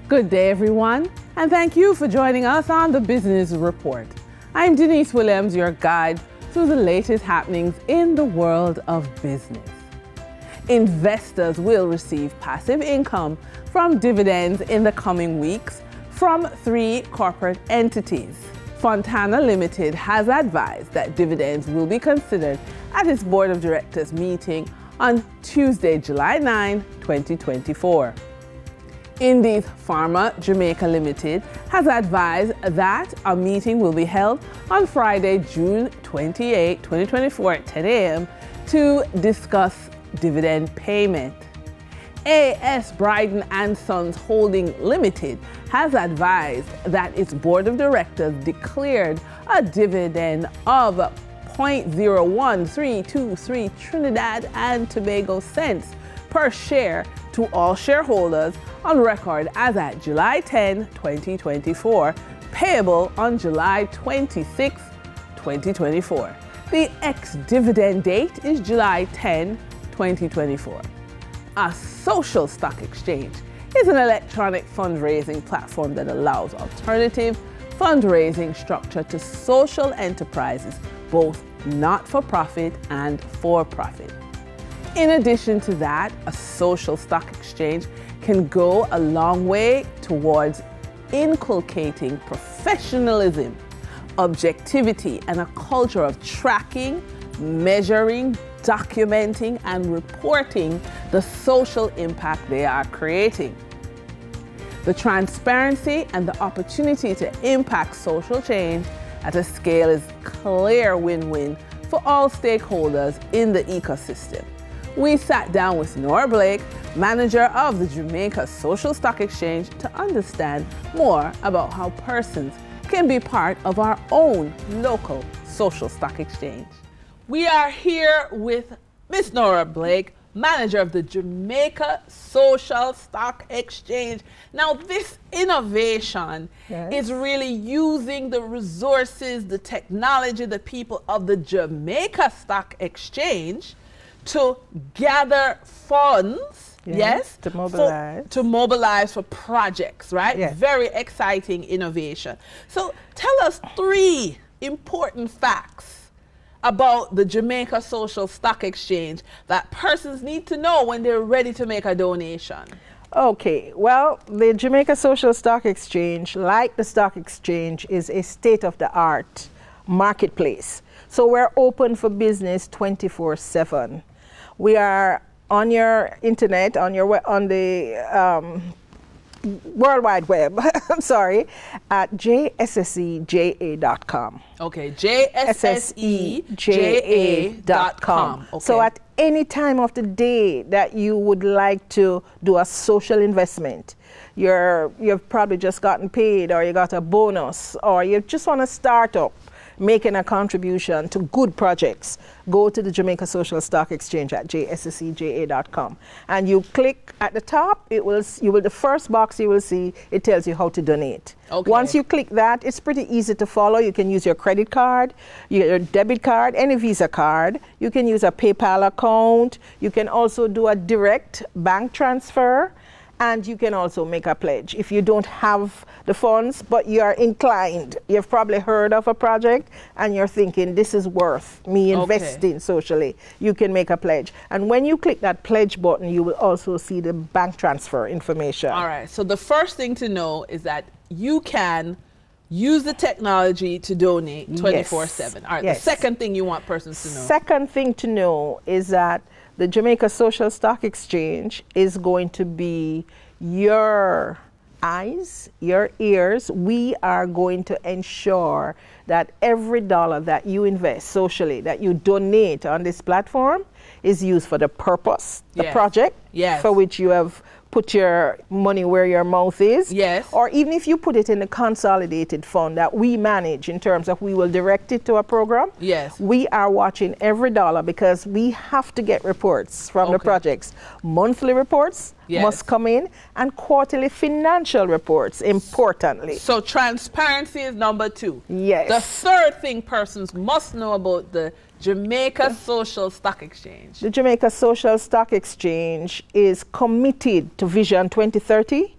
Good day, everyone, and thank you for joining us on the Business Report. I'm Denise Williams, your guide through the latest happenings in the world of business. Investors will receive passive income from dividends in the coming weeks from 3 corporate entities. Fontana Limited has advised that dividends will be considered at its Board of Directors meeting on Tuesday, July 9, 2024. Indies Pharma Jamaica Limited has advised that a meeting will be held on Friday, June 28, 2024 at 10 a.m. to discuss dividend payment. A.S. Bryden and Sons Holding Limited has advised that its Board of Directors declared a dividend of 0.01323 Trinidad and Tobago cents per share to all shareholders on record as at July 10, 2024, payable on July 26, 2024. The ex-dividend date is July 10, 2024. A social stock exchange is an electronic fundraising platform that allows alternative fundraising structure to social enterprises, both not-for-profit and for-profit. In addition to that, a social stock exchange can go a long way towards inculcating professionalism, objectivity, and a culture of tracking, measuring, documenting, and reporting the social impact they are creating. The transparency and the opportunity to impact social change at a scale is clear win-win for all stakeholders in the ecosystem. We sat down with Nora Blake, manager of the Jamaica Social Stock Exchange, to understand more about how persons can be part of our own local social stock exchange. We are here with Miss Nora Blake, manager of the Jamaica Social Stock Exchange. Now, this innovation is really using the resources, the technology, the people of the Jamaica Stock Exchange to gather funds, to mobilize for projects, right? Yes. Very exciting innovation. So tell us 3 important facts about the Jamaica Social Stock Exchange that persons need to know when they're ready to make a donation. Okay, well, the Jamaica Social Stock Exchange, like the stock exchange, is a state-of-the-art marketplace. So we're open for business 24/7. We are on your internet, on the World Wide Web, I'm sorry, at jsseja.com. Okay, jsseja.com. Okay. So at any time of the day that you would like to do a social investment, you've probably just gotten paid, or you got a bonus, or you just want to start up making a contribution to good projects, go to the Jamaica Social Stock Exchange at jsseja.com, and you click at the top. The first box you will see, it tells you how to donate. Okay. Once you click that, it's pretty easy to follow. You can use your credit card, your debit card, any Visa card. You can use a PayPal account. You can also do a direct bank transfer. And you can also make a pledge. If you don't have the funds, but you are inclined, you've probably heard of a project and you're thinking, this is worth me investing socially, you can make a pledge. And when you click that pledge button, you will also see the bank transfer information. All right, so the first thing to know is that you can use the technology to donate 24/7. All right, the second thing you want persons to know. Second thing to know is that the Jamaica Social Stock Exchange is going to be your eyes, your ears. We are going to ensure that every dollar that you invest socially, that you donate on this platform, is used for the purpose, the project for which you have put your money where your mouth is. Yes. Or even if you put it in a consolidated fund that we manage in terms of we will direct it to a program. Yes. We are watching every dollar because we have to get reports from the projects. Monthly reports must come in, and quarterly financial reports, importantly. So transparency is number 2. Yes. The third thing persons must know about the Jamaica Social Stock Exchange. The Jamaica Social Stock Exchange is committed to Vision 2030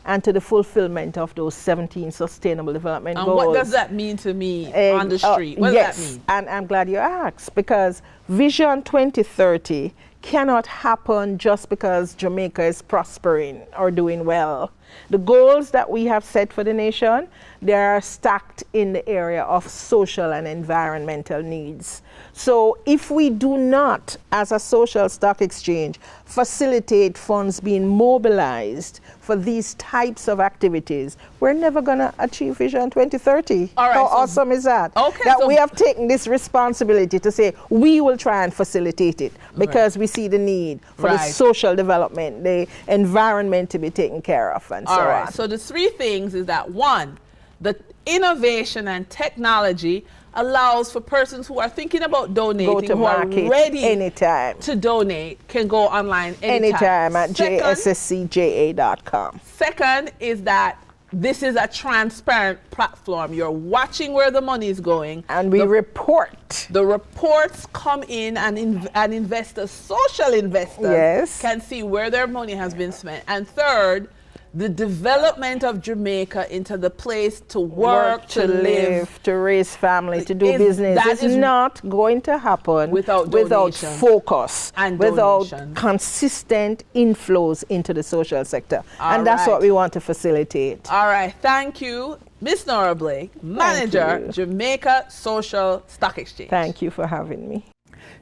and to the fulfillment of those 17 Sustainable Development Goals. And what does that mean to me on the street? What does that mean? And I'm glad you asked, because Vision 2030 cannot happen just because Jamaica is prospering or doing well. The goals that we have set for the nation, they are stacked in the area of social and environmental needs. So if we do not, as a social stock exchange, facilitate funds being mobilized for these types of activities, we're never going to achieve Vision 2030. All right, How awesome is that? Okay, that we have taken this responsibility to say we will try and facilitate it because we see the need for the social development, the environment to be taken care of, and so on. All right, so the three things is that, one, the innovation and technology allows for persons who are thinking about donating, who are ready anytime to donate, can go online anytime at jsscja.com. Second is that this is a transparent platform. You're watching where the money is going. And we report. The reports come in, and investors, social investors, can see where their money has been spent. And third, the development of Jamaica into the place to work, to live, to raise family, to do business. That is not going to happen without focus and without consistent inflows into the social sector. And that's what we want to facilitate. All right. Thank you, Ms. Nora Blake, Manager, Jamaica Social Stock Exchange. Thank you for having me.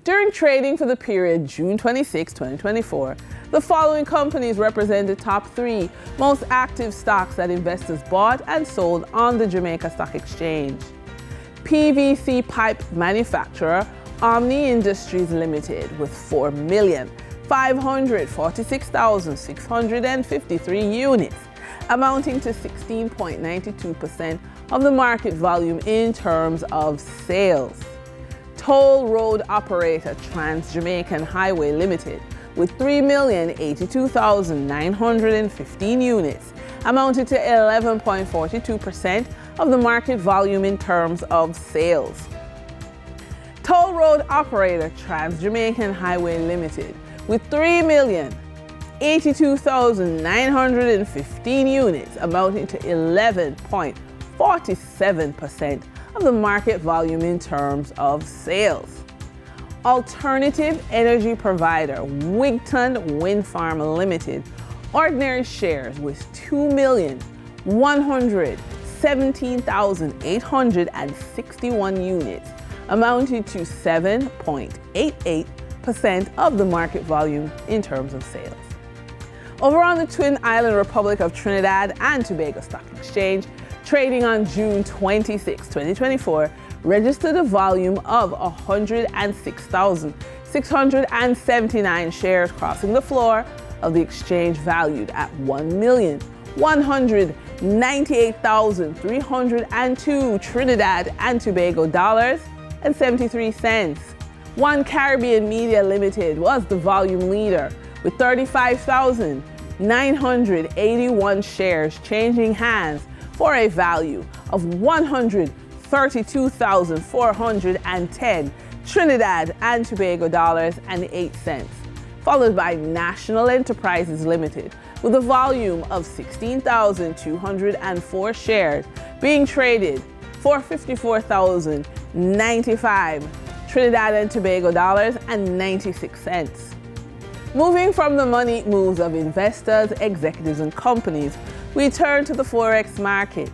During trading for the period June 26, 2024, the following companies represent the top 3 most active stocks that investors bought and sold on the Jamaica Stock Exchange. PVC pipe manufacturer Omni Industries Limited with 4,546,653 units, amounting to 16.92% of the market volume in terms of sales. Toll road operator Trans-Jamaican Highway Limited with 3,082,915 units, amounted to 11.42% of the market volume in terms of sales. Toll road operator Trans-Jamaican Highway Limited with 3,082,915 units, amounting to 11.47% of the market volume in terms of sales. Alternative energy provider Wigton Wind Farm Limited, ordinary shares with 2,117,861 units, amounted to 7.88% of the market volume in terms of sales. Over on the Twin Island Republic of Trinidad and Tobago Stock Exchange, trading on June 26, 2024, registered a volume of 106,679 shares crossing the floor of the exchange, valued at $1,198,302 Trinidad and Tobago dollars and 73 cents. One Caribbean Media Limited was the volume leader with 35,981 shares changing hands for a value of $132,410 Trinidad and Tobago dollars and 8 cents, followed by National Enterprises Limited with a volume of 16,204 shares being traded for $54,095 Trinidad and Tobago dollars and 96 cents. Moving from the money moves of investors, executives, and companies, we turn to the Forex market.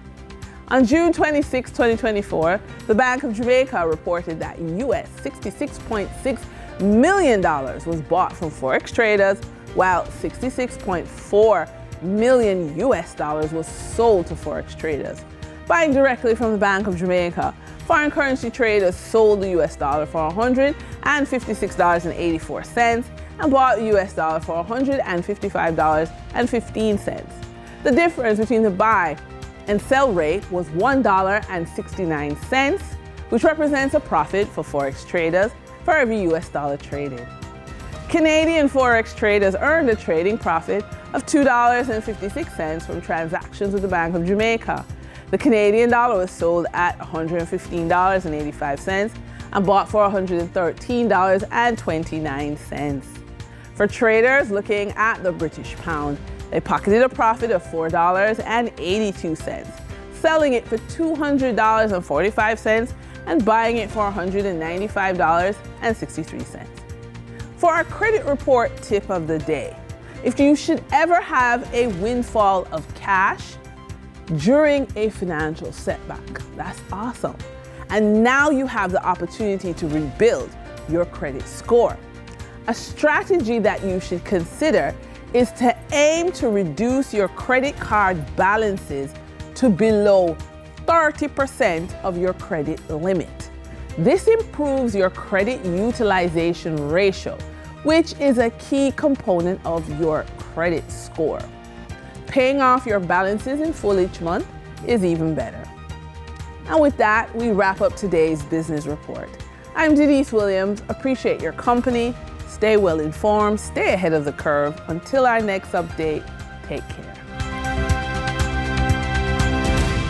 On June 26, 2024, the Bank of Jamaica reported that US $66.6 million was bought from Forex traders, while $66.4 million was sold to Forex traders. Buying directly from the Bank of Jamaica, foreign currency traders sold the US dollar for $156.84 and bought the US dollar for $155.15. The difference between the buy and sell rate was $1.69, which represents a profit for Forex traders for every US dollar traded. Canadian Forex traders earned a trading profit of $2.56 from transactions with the Bank of Jamaica. The Canadian dollar was sold at $115.85 and bought for $113.29. For traders looking at the British pound, They pocketed a profit of $4.82, selling it for $200.45 and buying it for $195.63. For our credit report tip of the day, if you should ever have a windfall of cash during a financial setback, that's awesome. And now you have the opportunity to rebuild your credit score. A strategy that you should consider is to aim to reduce your credit card balances to below 30% of your credit limit. This improves your credit utilization ratio, which is a key component of your credit score. Paying off your balances in full each month is even better. And with that, we wrap up today's business report. I'm Denise Williams. Appreciate your company. Stay well informed, stay ahead of the curve. Until our next update, take care.